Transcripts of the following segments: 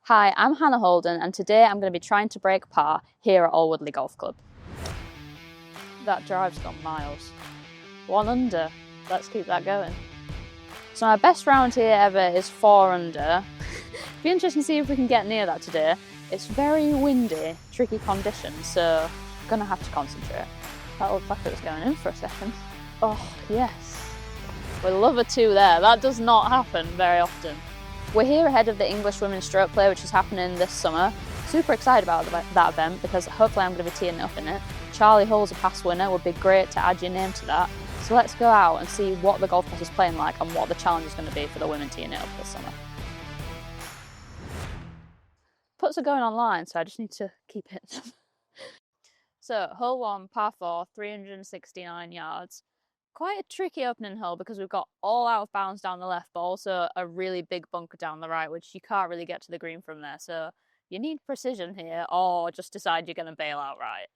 Hi, I'm Hannah Holden and today I'm going to be trying to break par here at Alwoodley Golf Club. That drive's gone miles. 1 under, let's keep that going. So my best round here ever is 4 under. Be interesting to see if we can get near that today. It's very windy, tricky conditions, so I'm going to have to concentrate. That looked like it was going in for a second. Oh yes, we love a 2 there, that does not happen very often. We're here ahead of the English Women's Stroke Play, which is happening this summer. Super excited about that event because hopefully I'm going to be teeing up in it. Charlie Hull's a past winner, would be great to add your name to that. So let's go out and see what the golf course is playing like and what the challenge is going to be for the women teeing it up this summer. Puts are going online, so I just need to keep hitting them. So, hole 1, par 4, 369 yards. Quite a tricky opening hole because we've got all out of bounds down the left, but also a really big bunker down the right, which you can't really get to the green from there. So you need precision here, or just decide you're going to bail outright.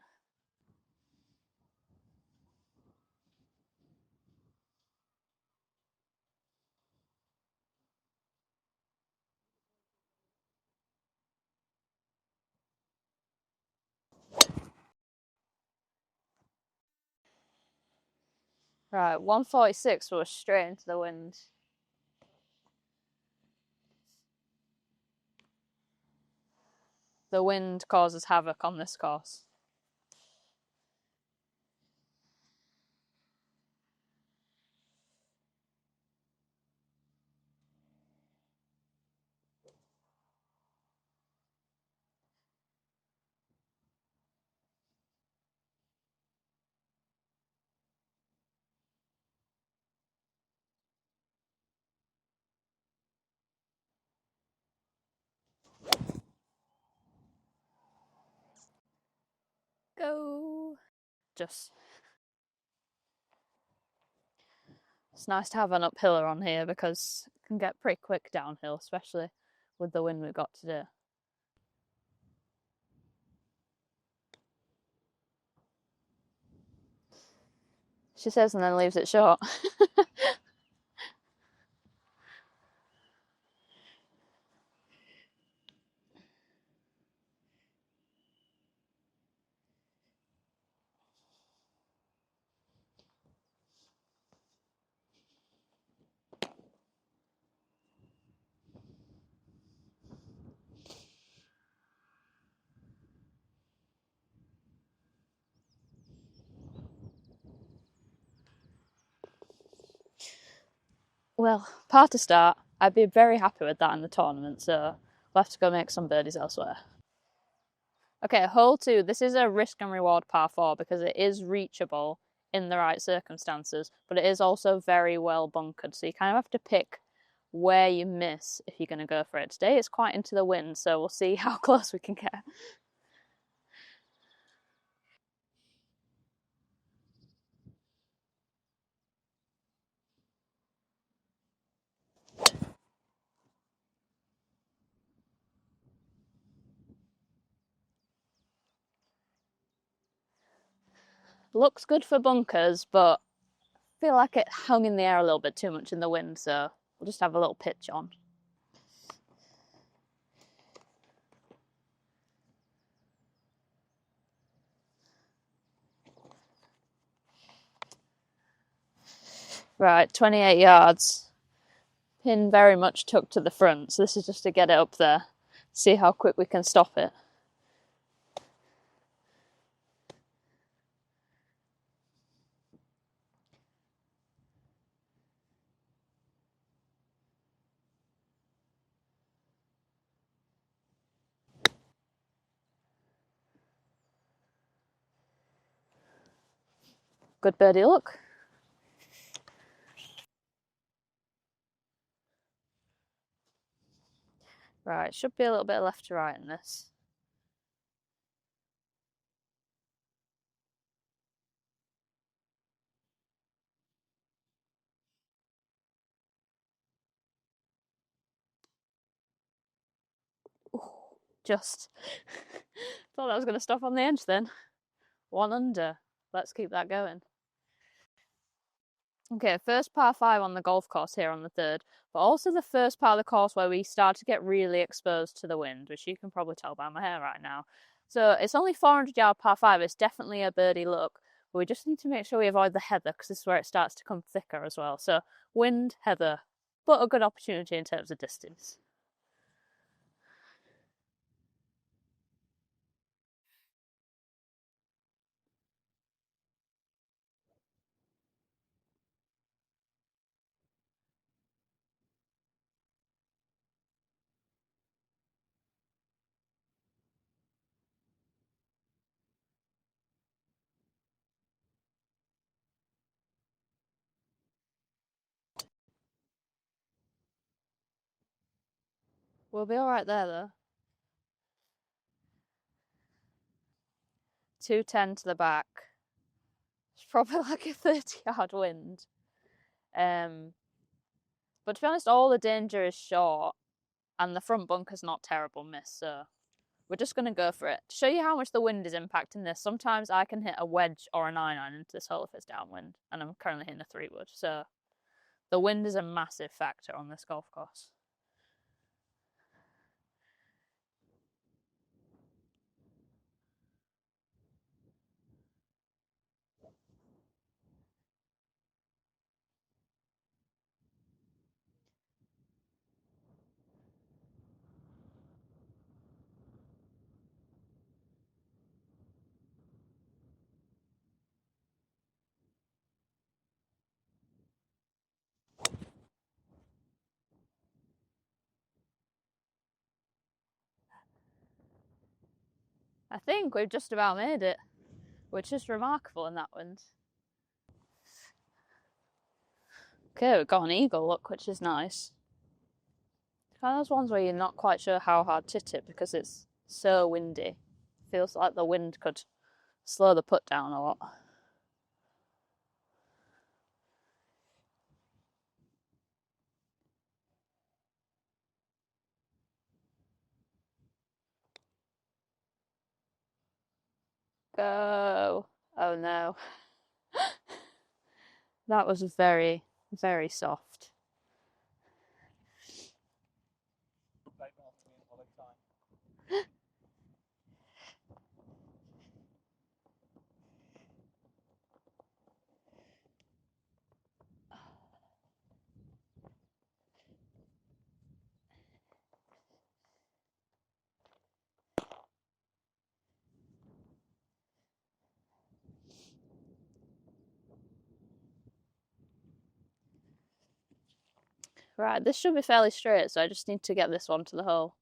Right, 146 was straight into the wind. The wind causes havoc on this course. Go! Just. It's nice to have an uphiller on here because it can get pretty quick downhill, especially with the wind we've got today. She says and then leaves it short. Well, par to start. I'd be very happy with that in the tournament, so we'll have to go make some birdies elsewhere. Okay, hole 2. This is a risk and reward par 4 because it is reachable in the right circumstances, but it is also very well bunkered, so you kind of have to pick where you miss if you're going to go for it. Today it's quite into the wind, so we'll see how close we can get. Looks good for bunkers, but I feel like it hung in the air a little bit too much in the wind, so we'll just have a little pitch on. Right, 28 yards. Pin very much tucked to the front, so this is just to get it up there, see how quick we can stop it. Good birdie look. Right, should be a little bit left to right in this. Ooh, just thought that was going to stop on the edge then. 1 under. Let's keep that going. Okay, first par 5 on the golf course here on the 3rd, but also the first part of the course where we start to get really exposed to the wind, which you can probably tell by my hair right now. So it's only 400-yard par 5, it's definitely a birdie look, but we just need to make sure we avoid the heather because this is where it starts to come thicker as well. So wind, heather, but a good opportunity in terms of distance. We'll be alright there though. 210 to the back. It's probably like a 30-yard wind. But to be honest, all the danger is short, and the front bunker's not terrible miss, so we're just going to go for it. To show you how much the wind is impacting this, sometimes I can hit a wedge or a 9-iron into this hole if it's downwind, and I'm currently hitting a 3-wood, so the wind is a massive factor on this golf course. I think we've just about made it, which is remarkable in that wind. Okay, we've got an eagle look, which is nice. It's kind of those ones where you're not quite sure how hard to hit it because it's so windy. Feels like the wind could slow the putt down a lot. Go. Oh no. That was very, very soft. Right, this should be fairly straight, so I just need to get this one to the hole.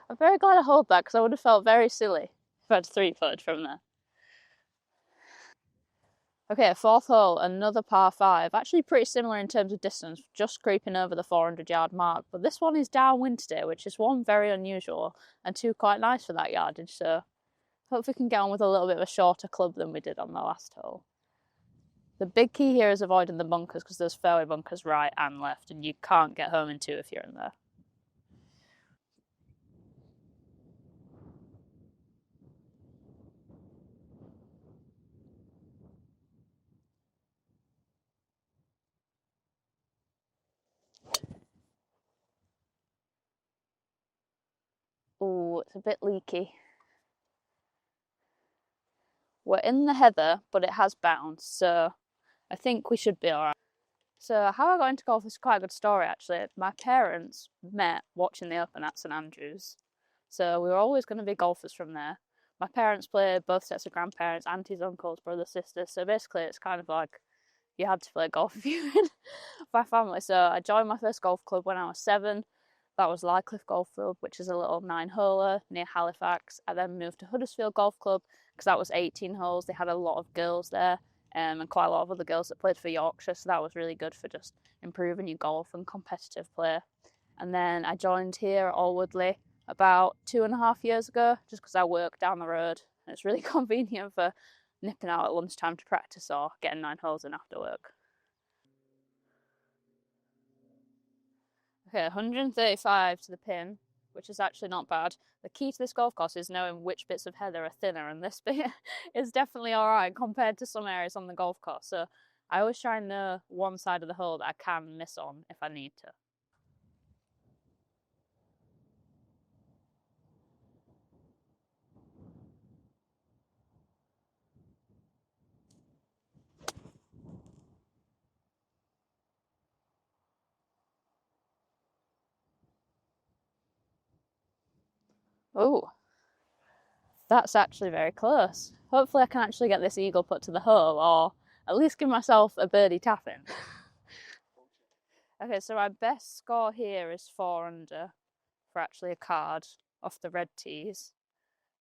I'm very glad I hold that because I would have felt very silly if I had 3-putted from there. Okay, 4th hole, another par 5. Actually pretty similar in terms of distance, just creeping over the 400-yard mark. But this one is downwind today, which is 1, very unusual, and 2, quite nice for that yardage. So hope we can get on with a little bit of a shorter club than we did on the last hole. The big key here is avoiding the bunkers because there's fairway bunkers right and left, and you can't get home in 2 if you're in there. Oh, it's a bit leaky. We're in the heather, but it has bounced, so I think we should be alright. So how I got into golf is quite a good story actually. My parents met watching the Open at St Andrews, so we were always going to be golfers from there. My parents play both sets of grandparents, aunties, uncles, brothers, sisters, so basically it's kind of like you had to play golf if you were in my family. So I joined my first golf club when I was 7. That was Lycliffe Golf Club, which is a little 9-holer near Halifax. I then moved to Huddersfield Golf Club because that was 18 holes. They had a lot of girls there, and quite a lot of other girls that played for Yorkshire, so that was really good for just improving your golf and competitive play. And then I joined here at Alwoodley about 2.5 years ago, just because I work down the road and it's really convenient for nipping out at lunchtime to practice or getting 9 holes in after work. Okay, 135 to the pin, which is actually not bad. The key to this golf course is knowing which bits of heather are thinner, and this bit is definitely alright compared to some areas on the golf course. So I always try and know one side of the hole that I can miss on if I need to. Oh, that's actually very close. Hopefully I can actually get this eagle put to the hole, or at least give myself a birdie tap in. Okay, so my best score here is 4 under for actually a card off the red tees.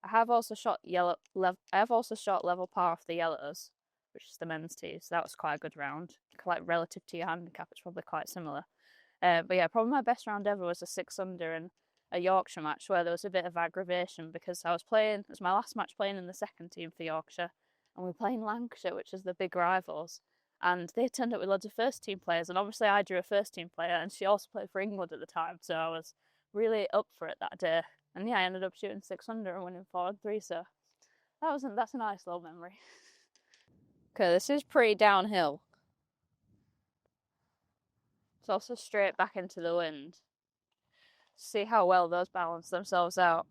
I have also shot level par off the yellows, which is the men's tee, so that was quite a good round. Like relative to your handicap, it's probably quite similar. But yeah, probably my best round ever was a 6 under in a Yorkshire match where there was a bit of aggravation because I was playing, it was my last match playing in the second team for Yorkshire, and we were playing Lancashire, which is the big rivals. And they turned up with loads of first team players, and obviously I drew a first team player, and she also played for England at the time, so I was really up for it that day. And yeah, I ended up shooting 6 under and winning 4 and 3, so that's a nice little memory. Okay, this is pretty downhill. It's also straight back into the wind. See how well those balance themselves out.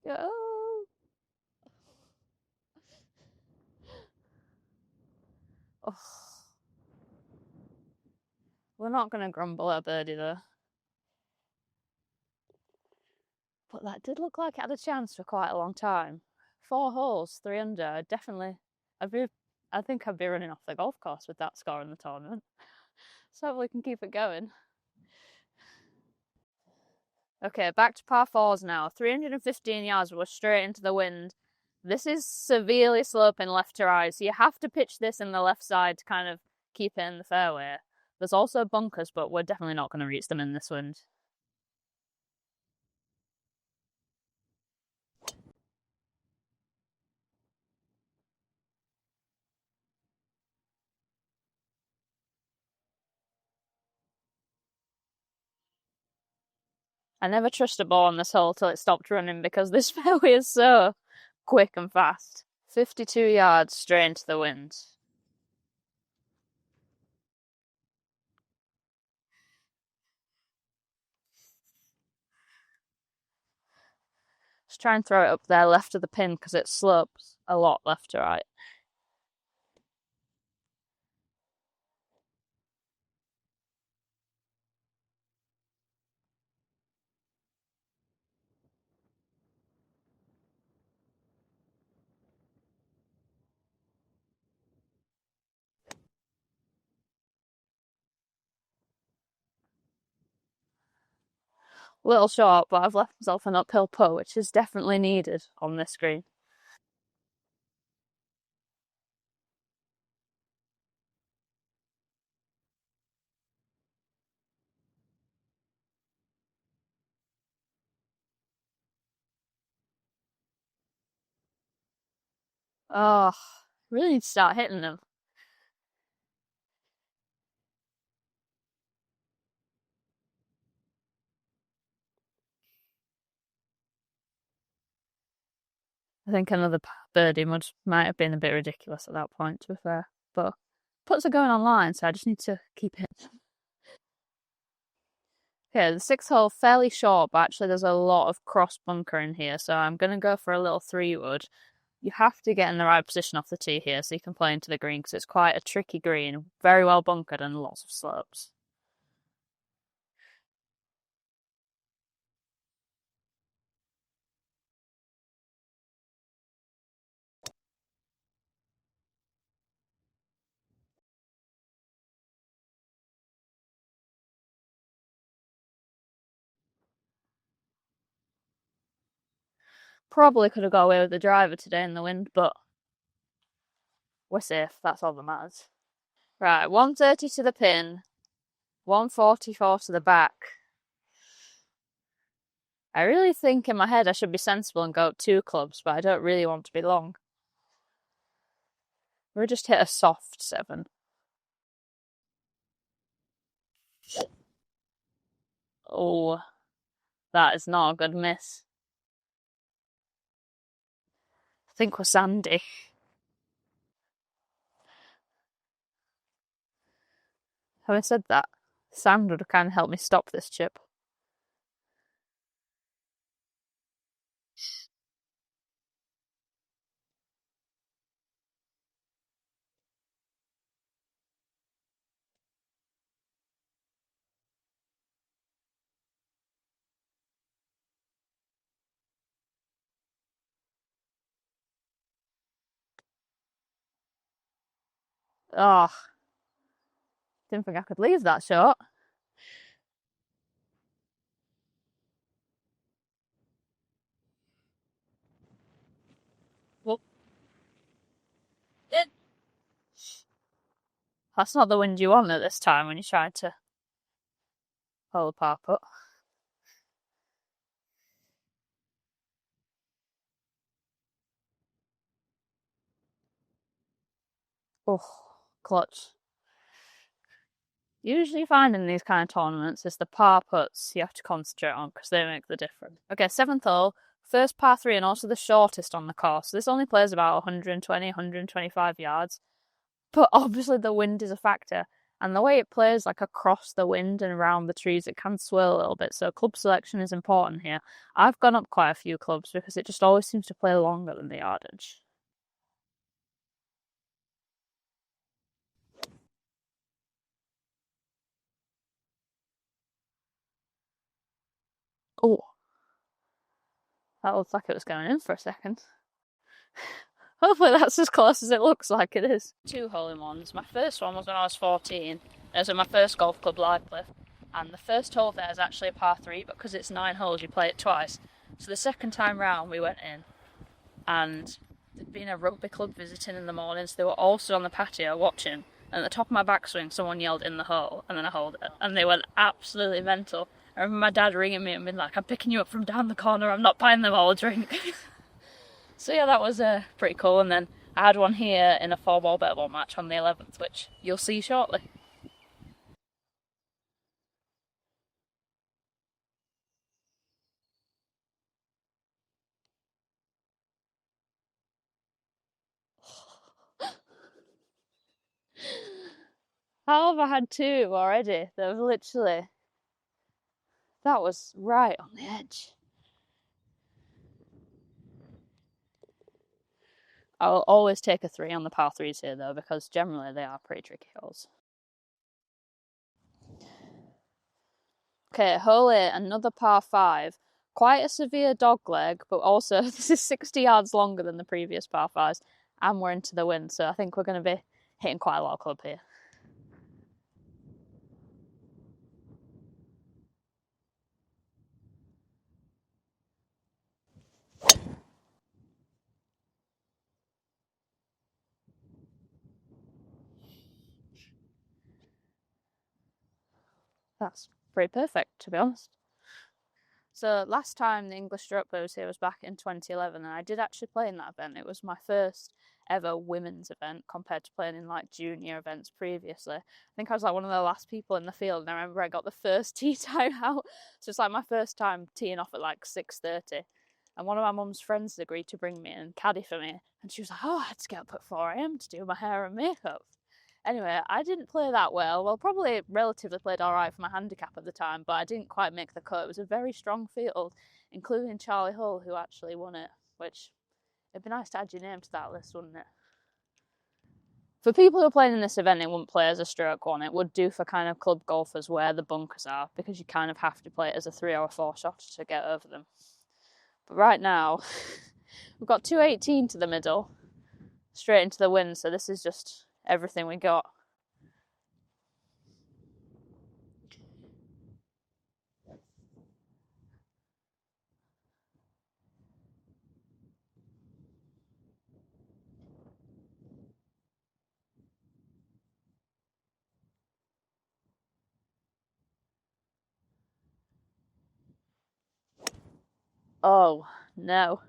Go! Oh, we're not going to grumble at birdie though. But that did look like it had a chance for quite a long time. 4 holes, 3 under. Definitely, I'd be, I think I'd be running off the golf course with that score in the tournament. So hopefully we can keep it going. Okay, back to par 4s now. 315 yards, we're straight into the wind. This is severely sloping left to right, so you have to pitch this in the left side to kind of keep it in the fairway. There's also bunkers, but we're definitely not going to reach them in this wind. I never trust a ball on this hole till it stopped running because this fairway is so quick and fast. 52 yards straight into the wind. Just try and throw it up there left of the pin because it slopes a lot left to right. Little short, but I've left myself an uphill putt, which is definitely needed on this green. Oh, really need to start hitting them. I think another birdie might have been a bit ridiculous at that point, to be fair. But putts are going online, so I just need to keep hitting them. Okay, the 6th hole fairly short, but actually there's a lot of cross bunker in here, so I'm gonna go for a little 3-wood. You have to get in the right position off the tee here so you can play into the green because it's quite a tricky green, very well bunkered and lots of slopes. Probably could have got away with the driver today in the wind, but we're safe. That's all that matters. Right, 130 to the pin, 144 to the back. I really think in my head I should be sensible and go 2 clubs, but I don't really want to be long. We'll just hit a soft 7. Oh, that is not a good miss. I think we're sandy. Having said that, sand would have kind of helped me stop this chip. Oh, didn't think I could leave that short. Well, that's not the wind you want at this time when you're trying to hold a par putt. Oh, clutch. Usually you find in these kind of tournaments is the par putts you have to concentrate on because they make the difference. Okay, 7th hole, first par 3 and also the shortest on the course. This only plays about 120, 125 yards. But obviously the wind is a factor. And the way it plays like across the wind and around the trees, it can swirl a little bit. So club selection is important here. I've gone up quite a few clubs because it just always seems to play longer than the yardage. Oh, that looks like it was going in for a second. Hopefully that's as close as it looks like it is. 2 hole-in-ones. My first one was when I was 14. It was at my first golf club, Livecliff. And the first hole there is actually a par 3, but because it's 9 holes, you play it twice. So the second time round, we went in, and there'd been a rugby club visiting in the morning, so they were also on the patio watching. And at the top of my backswing, someone yelled in the hole, and then I hold it, and they went absolutely mental. I remember my dad ringing me and being like, "I'm picking you up from down the corner, I'm not buying them all a drink." So yeah, that was pretty cool. And then I had one here in a 4-ball better ball match on the 11th, which you'll see shortly. How have I had 2 already? They've literally... That was right on the edge. I'll always take a 3 on the par 3s here though, because generally they are pretty tricky holes. Okay, hole 8, another par 5. Quite a severe dogleg, but also this is 60 yards longer than the previous par 5s, and we're into the wind, so I think we're going to be hitting quite a lot of club here. That's pretty perfect, to be honest. So last time the English stroke play was here was back in 2011, and I did actually play in that event. It was my first ever women's event compared to playing in like junior events previously. I think I was like one of the last people in the field, and I remember I got the first tee time out. So it's like my first time teeing off at like 6:30. And one of my mum's friends agreed to bring me and caddy for me. And she was like, "Oh, I had to get up at 4 a.m. to do my hair and makeup." Anyway, I didn't play that well. Well, probably relatively played all right for my handicap at the time, but I didn't quite make the cut. It was a very strong field, including Charlie Hull, who actually won it, which it'd be nice to add your name to that list, wouldn't it? For people who are playing in this event, it wouldn't play as a stroke one. It would do for kind of club golfers where the bunkers are, because you kind of have to play it as a 3 or a 4 shot to get over them. But right now, we've got 218 to the middle, straight into the wind, so this is just everything we got. Oh, no.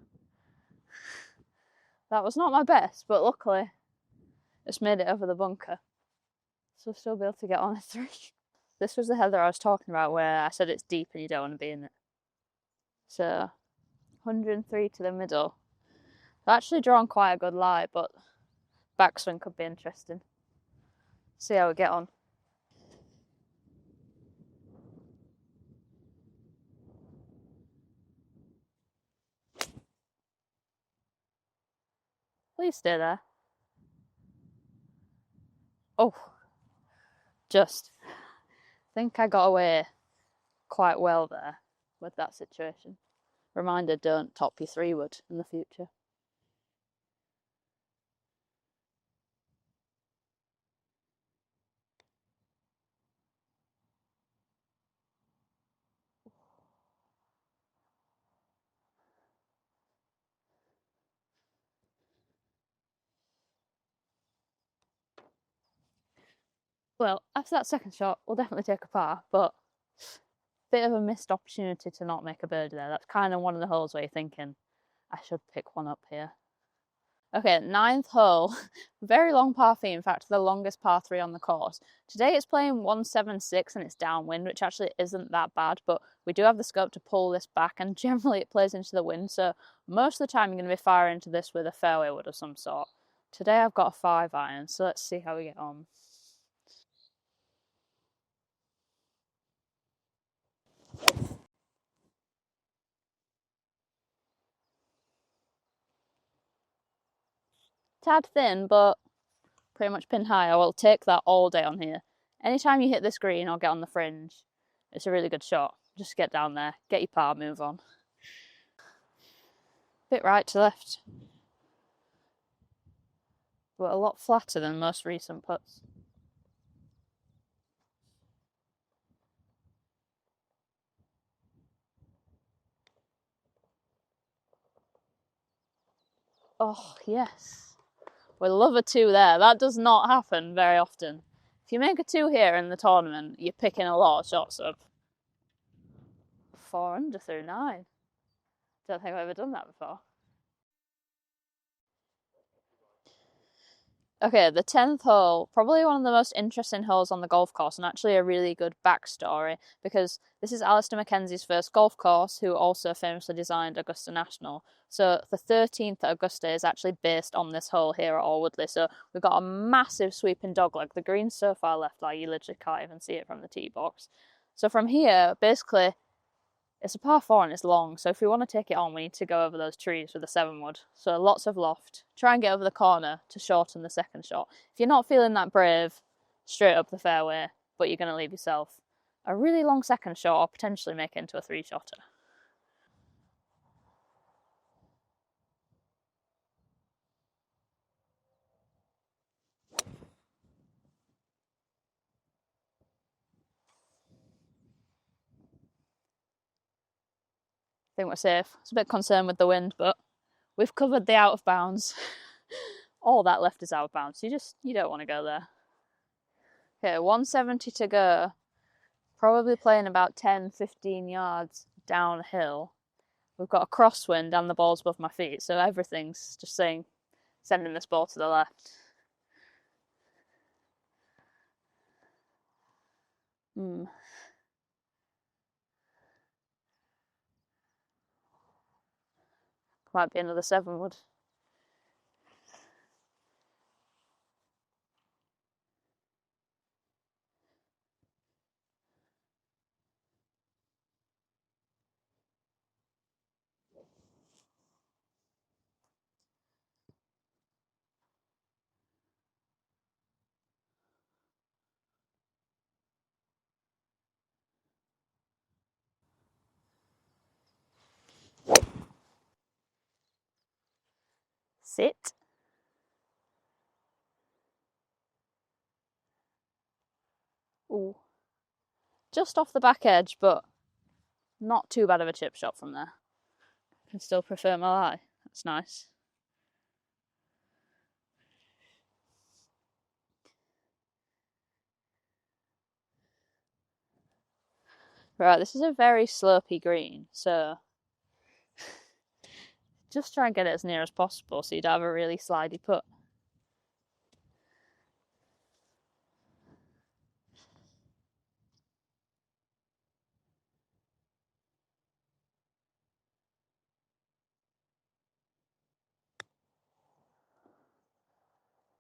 That was not my best, but luckily it's made it over the bunker. So I'll still be able to get on a 3. This was the heather I was talking about where I said it's deep and you don't want to be in it. So 103 to the middle. I've actually drawn quite a good lie, but backswing could be interesting. See how we get on. Please stay there. Oh, just. I think I got away quite well there with that situation. Reminder, don't top your 3-wood in the future. Well, after that second shot, we'll definitely take a par, but bit of a missed opportunity to not make a birdie there. That's kind of one of the holes where you're thinking, I should pick one up here. Okay, 9th hole, very long par 3, in fact, the longest par 3 on the course. Today it's playing 176 and it's downwind, which actually isn't that bad, but we do have the scope to pull this back, and generally it plays into the wind, so most of the time you're going to be firing into this with a fairway wood of some sort. Today I've got a 5-iron, so let's see how we get on. Tad thin, but pretty much pin high. I will take that all day on here. Anytime you hit this green or get on the fringe, it's a really good shot. Just get down there, get your par, move on. Bit right to left, but a lot flatter than most recent putts. Oh, yes. We love a 2 there. That does not happen very often. If you make a 2 here in the tournament, you're picking a lot of shots up. 4 under through 9. Don't think I've ever done that before. Okay, the 10th hole, probably one of the most interesting holes on the golf course, and actually a really good backstory, because this is Alistair Mackenzie's first golf course, who also famously designed Augusta National. So the 13th at Augusta is actually based on this hole here at Alwoodley. So we've got a massive sweeping dogleg. The green's so far left, like you literally can't even see it from the tee box. So from here, basically, it's a par 4 and it's long, so if we want to take it on, we need to go over those trees with a 7-wood. So lots of loft. Try and get over the corner to shorten the second shot. If you're not feeling that brave, straight up the fairway, but you're going to leave yourself a really long second shot or potentially make it into a 3-shotter. I think we're safe. I was a bit concerned with the wind, but we've covered the out of bounds. All that left is out of bounds. You don't want to go there. Okay, 170 to go. Probably playing about 10-15 yards downhill. We've got a crosswind and the ball's above my feet, so everything's just saying, sending this ball to the left. Might be another 7-wood. Sit. Ooh. Just off the back edge, but not too bad of a chip shot from there. I can still prefer my lie. That's nice. Right, this is a very slopey green, so Just try and get it as near as possible so you'd have a really slidey putt.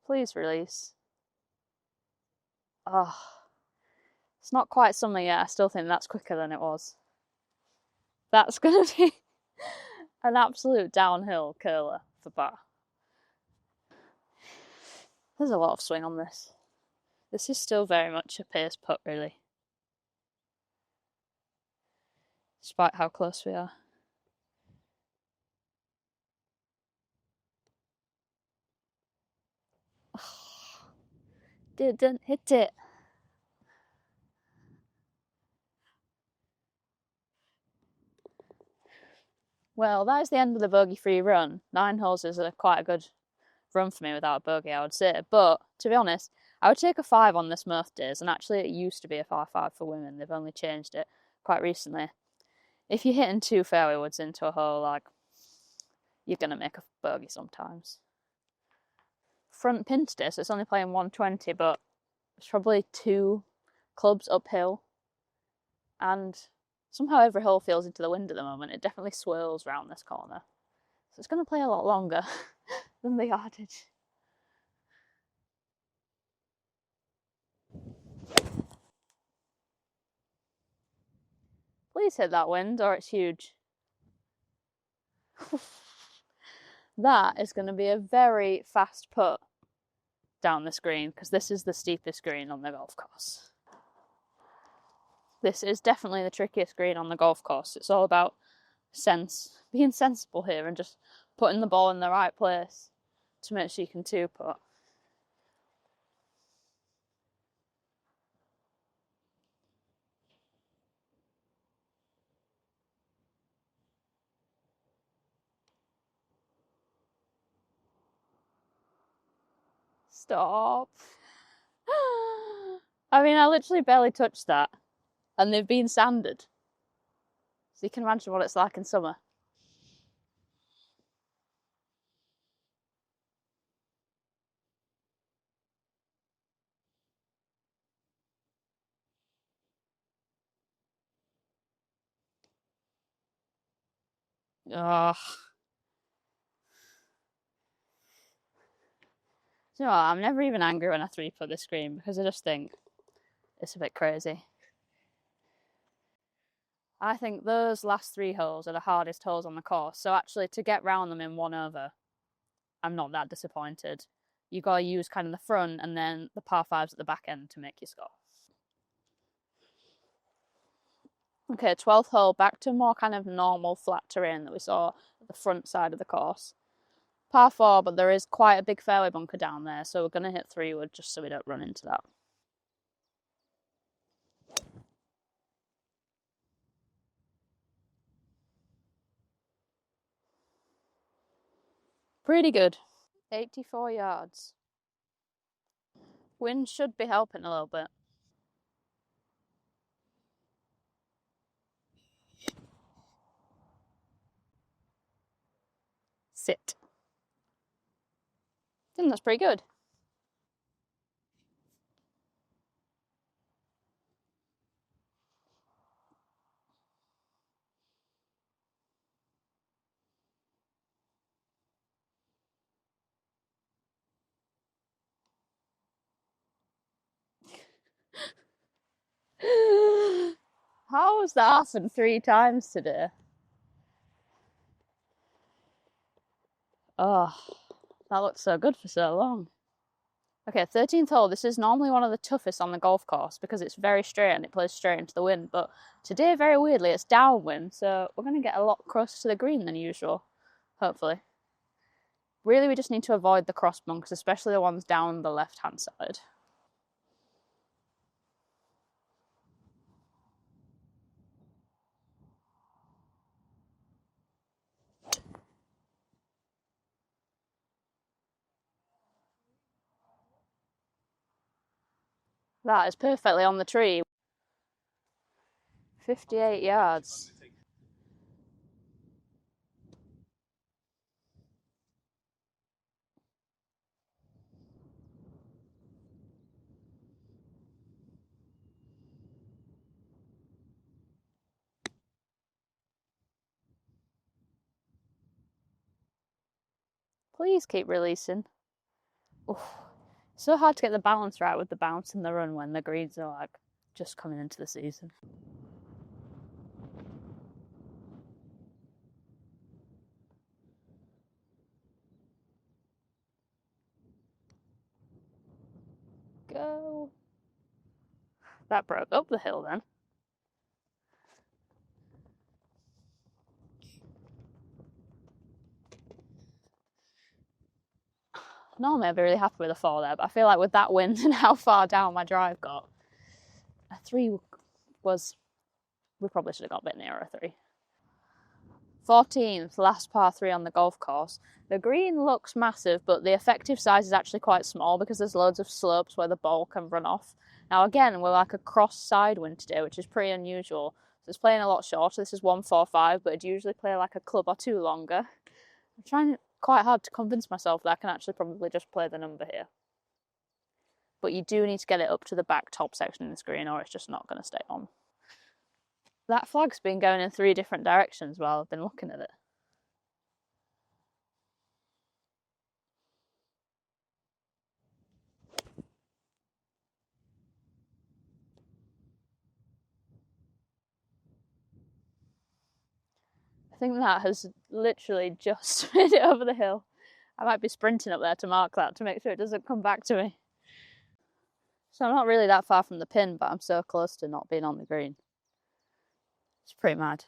Please release. Oh, it's not quite summer yet. I still think that's quicker than it was. That's going to be an absolute downhill curler for par. There's a lot of swing on this. This is still very much a pace putt, really. Despite how close we are. Didn't hit it. Well, that is the end of the bogey-free run. 9 holes is quite a good run for me without a bogey, I would say. But, to be honest, I would take a 5 on this Murph days, and actually it used to be a 5-5 for women. They've only changed it quite recently. If you're hitting 2 fairway woods into a hole, like, you're going to make a bogey sometimes. Front pin today, so it's only playing 120, but it's probably 2 clubs uphill. And somehow every hole feels into the wind at the moment. It definitely swirls round this corner. So it's going to play a lot longer than the yardage. Please hit that wind or it's huge. That is going to be a very fast putt down this green because this is the steepest green on the golf course. This is definitely the trickiest green on the golf course. It's all about being sensible here and just putting the ball in the right place to make sure you can 2-putt. Stop. I mean, I literally barely touched that. And they've been sanded. So you can imagine what it's like in summer. Ugh. You know what, I'm never even angry when I 3-putt this green because I just think it's a bit crazy. I think those last 3 holes are the hardest holes on the course. So actually to get round them in 1 over, I'm not that disappointed. You got to use kind of the front and then the par 5s at the back end to make your score. Okay, 12th hole, back to more kind of normal flat terrain that we saw at the front side of the course. Par 4, but there is quite a big fairway bunker down there, so we're going to hit 3-wood just so we don't run into that. Pretty good. 84 yards. Wind should be helping a little bit. Sit. I think that's pretty good. How has that happened 3 times today? Oh, that looked so good for so long. Okay, 13th hole. This is normally one of the toughest on the golf course because it's very straight and it plays straight into the wind. But today, very weirdly, it's downwind, so we're going to get a lot closer to the green than usual, hopefully. Really, we just need to avoid the cross bunks, especially the ones down the left-hand side. That is perfectly on the tree. 58 yards. Please keep releasing. Oof. So hard to get the balance right with the bounce and the run when the greens are like just coming into the season. Go. That broke up the hill then. Normally I'd be really happy with a 4 there, but I feel like with that wind and how far down my drive got, a 3 was... we probably should have got a bit nearer a 3. 14th, last par 3 on the golf course. The green looks massive, but the effective size is actually quite small because there's loads of slopes where the ball can run off. Now again, we're like a cross side wind today, which is pretty unusual. So it's playing a lot shorter. This is 145, but it'd usually play like a club or 2 longer. I'm trying quite hard to convince myself that I can actually probably just play the number here. But you do need to get it up to the back top section of the screen or it's just not going to stay on. That flag's been going in 3 different directions while I've been looking at it. I think that has literally just made it over the hill. I might be sprinting up there to mark that to make sure it doesn't come back to me. So I'm not really that far from the pin, but I'm so close to not being on the green. It's pretty mad.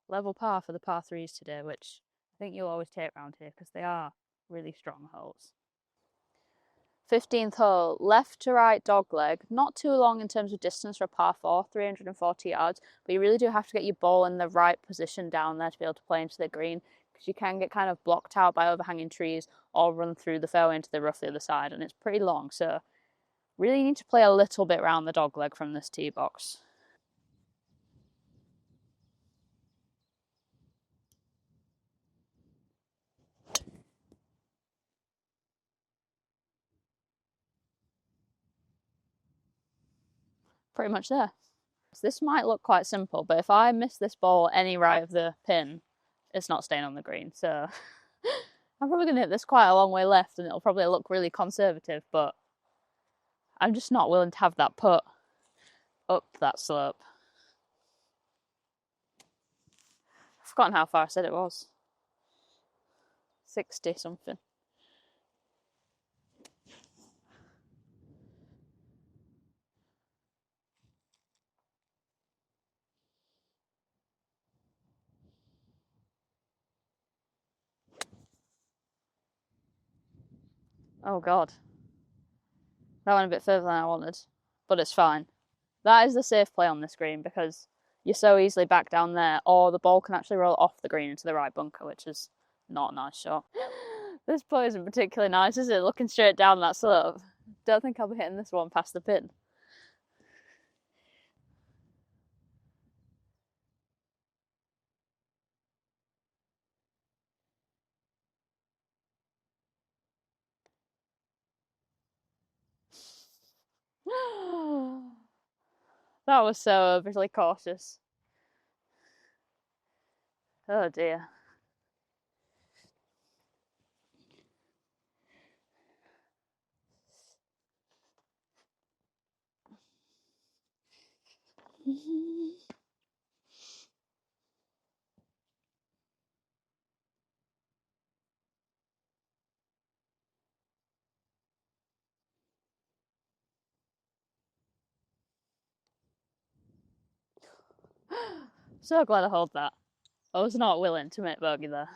Level par for the par 3s today, which I think you'll always take around here because they are really strong holes. 15th hole, left to right dogleg. Not too long in terms of distance for a par 4, 340 yards, but you really do have to get your ball in the right position down there to be able to play into the green because you can get kind of blocked out by overhanging trees or run through the fairway into the rough the other side, and it's pretty long, so really need to play a little bit round the dogleg from this tee box. Pretty much there. So this might look quite simple, but if I miss this ball any right of the pin, it's not staying on the green. So I'm probably going to hit this quite a long way left and it'll probably look really conservative, but I'm just not willing to have that putt up that slope. I've forgotten how far I said it was. 60 something. Oh God. That went a bit further than I wanted, but it's fine. That is the safe play on this green because you're so easily back down there, or the ball can actually roll off the green into the right bunker, which is not a nice shot. This putt isn't particularly nice, is it? Looking straight down that slope. Don't think I'll be hitting this one past the pin. That was so overly cautious. Oh dear. So glad I hold that. I was not willing to make bogey there.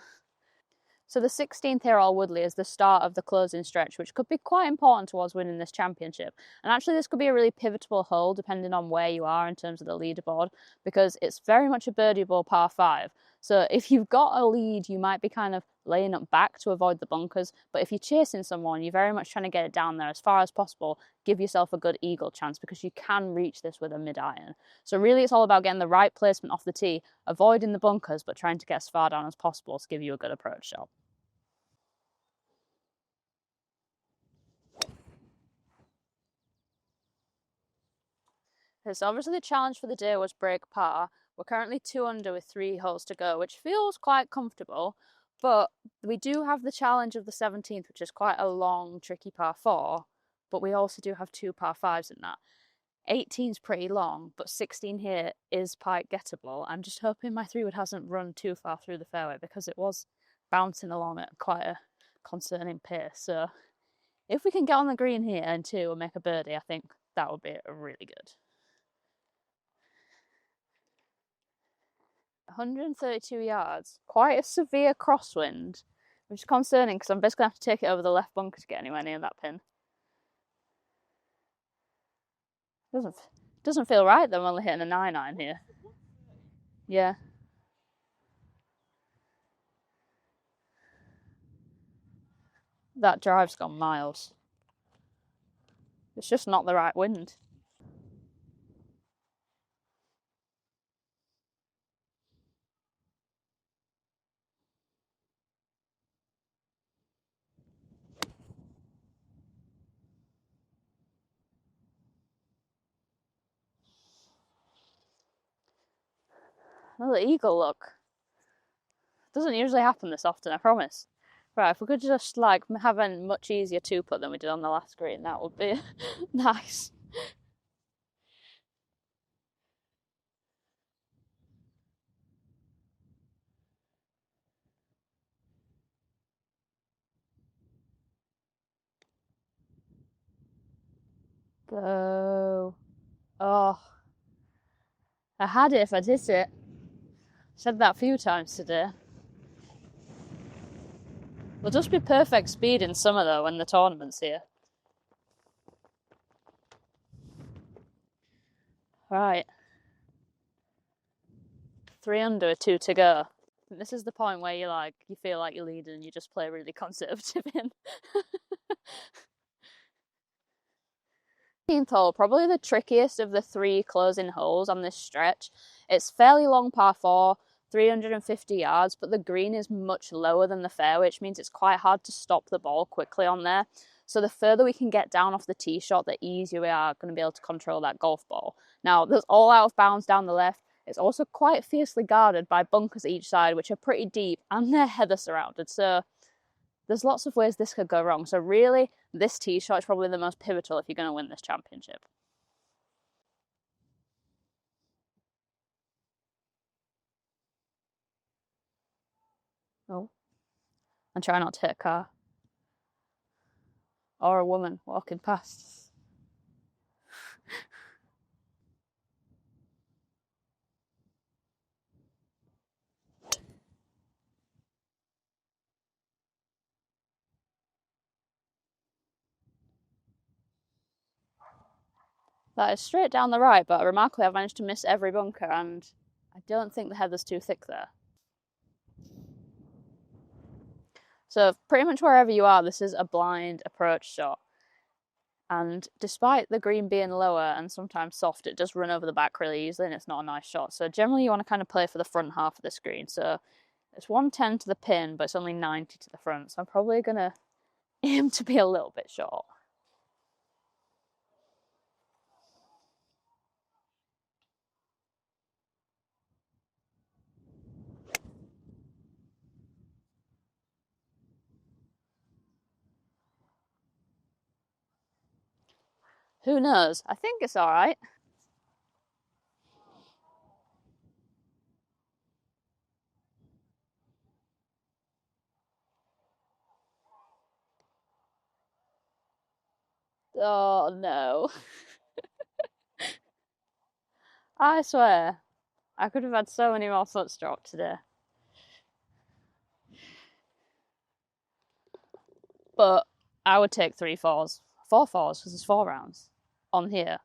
So the 16th here, Alwoodley, is the start of the closing stretch, which could be quite important towards winning this championship. And actually this could be a really pivotal hole depending on where you are in terms of the leaderboard, because it's very much a birdieable par 5. So if you've got a lead, you might be kind of laying up back to avoid the bunkers. But if you're chasing someone, you're very much trying to get it down there as far as possible. Give yourself a good eagle chance because you can reach this with a mid-iron. So really it's all about getting the right placement off the tee, avoiding the bunkers, but trying to get as far down as possible to give you a good approach shot. Okay, so obviously the challenge for the day was break par. We're currently 2 under with 3 holes to go, which feels quite comfortable, but we do have the challenge of the 17th, which is quite a long, tricky par 4, but we also do have 2 par 5s in that. 18's pretty long, but 16 here is quite gettable. I'm just hoping my 3-wood hasn't run too far through the fairway because it was bouncing along at quite a concerning pace. So if we can get on the green here and 2 and make a birdie, I think that would be really good. 132 yards, quite a severe crosswind, which is concerning because I'm basically going to have to take it over the left bunker to get anywhere near that pin. Doesn't feel right though, I'm only hitting a 9-iron here. Yeah. That drive's gone miles. It's just not the right wind. Another eagle, look. Doesn't usually happen this often, I promise. Right, if we could just like have a much easier 2-putt than we did on the last green, that would be nice. Go. Oh. I had it if I'd hit it. Said that a few times today. Will just be perfect speed in summer though when the tournament's here. Right. 3 under with 2 to go. This is the point where you feel like you're leading and you just play really conservative in. 15th hole, probably the trickiest of the 3 closing holes on this stretch. It's fairly long par 4, 350 yards, but the green is much lower than the fairway, which means it's quite hard to stop the ball quickly on there. So the further we can get down off the tee shot, the easier we are going to be able to control that golf ball. Now, there's all out of bounds down the left. It's also quite fiercely guarded by bunkers each side, which are pretty deep, and they're heather surrounded. So there's lots of ways this could go wrong. So really, this tee shot is probably the most pivotal if you're going to win this championship. Oh. And try not to hit a car. Or a woman walking past. That is straight down the right, but remarkably I've managed to miss every bunker and I don't think the heather's too thick there. So pretty much wherever you are, this is a blind approach shot. And despite the green being lower and sometimes soft, it does run over the back really easily and it's not a nice shot. So generally you want to kind of play for the front half of the screen. So it's 110 to the pin, but it's only 90 to the front. So I'm probably going to aim to be a little bit short. Who knows? I think it's all right. Oh no. I swear, I could have had so many more footstroke today. But I would take 3 fours. 4 fours, because there's 4 rounds on here.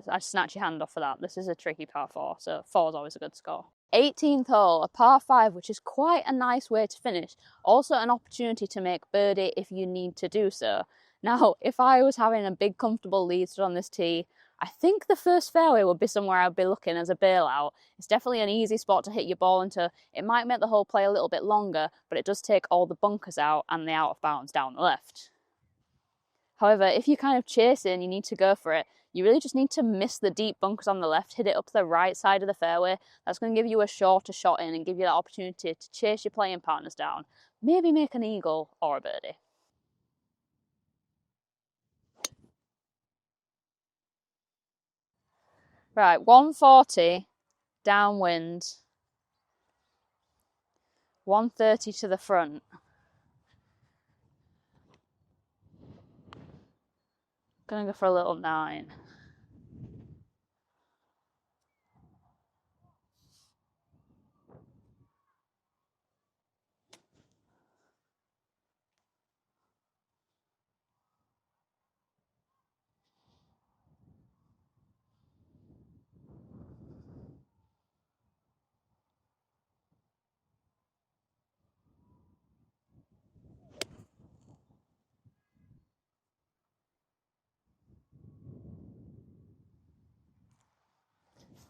I snatch your hand off for that. This is a tricky par 4, so 4 is always a good score. 18th hole, a par 5, which is quite a nice way to finish. Also an opportunity to make birdie if you need to do so. Now, if I was having a big comfortable lead stood on this tee, I think the first fairway would be somewhere I'd be looking as a bailout. It's definitely an easy spot to hit your ball into. It might make the hole play a little bit longer, but it does take all the bunkers out and the out of bounds down the left. However, if you're kind of chasing, you need to go for it. You really just need to miss the deep bunkers on the left, hit it up the right side of the fairway. That's going to give you a shorter shot in and give you that opportunity to chase your playing partners down. Maybe make an eagle or a birdie. Right, 140 downwind, 130 to the front. Gonna go for a little 9.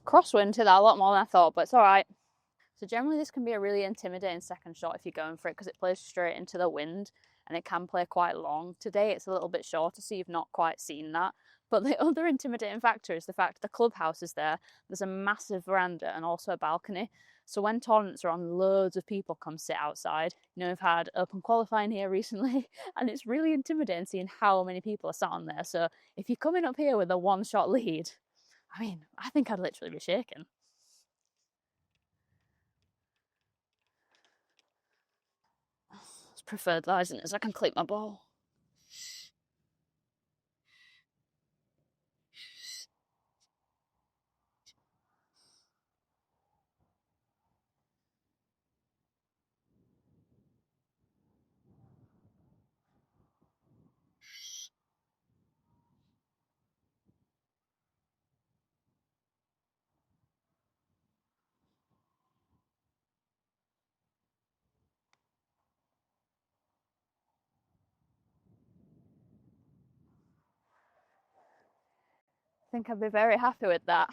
Crosswind to that a lot more than I thought, but it's alright. So generally this can be a really intimidating second shot if you're going for it because it plays straight into the wind and it can play quite long. Today it's a little bit shorter, so you've not quite seen that. But the other intimidating factor is the fact the clubhouse is there. There's a massive veranda and also a balcony. So when tournaments are on, loads of people come sit outside. You know, we've had open qualifying here recently, and it's really intimidating seeing how many people are sat on there. So if you're coming up here with a one-shot lead, I mean, I think I'd literally be shaking. It's preferred lies in it, so I can clip my ball. I think I'd be very happy with that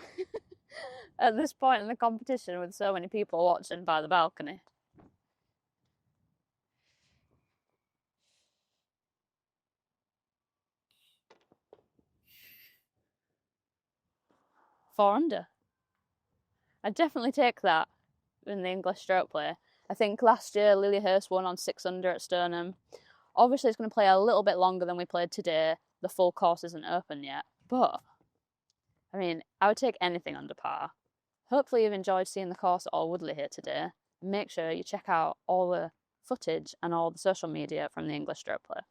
at this point in the competition with so many people watching by the balcony. Four under. I'd definitely take that in the English stroke play. I think last year Lily Hurst won on 6 under at Stoneham. Obviously it's going to play a little bit longer than we played today. The full course isn't open yet, but I mean, I would take anything under par. Hopefully you've enjoyed seeing the course at Alwoodley here today. Make sure you check out all the footage and all the social media from the English stroke play.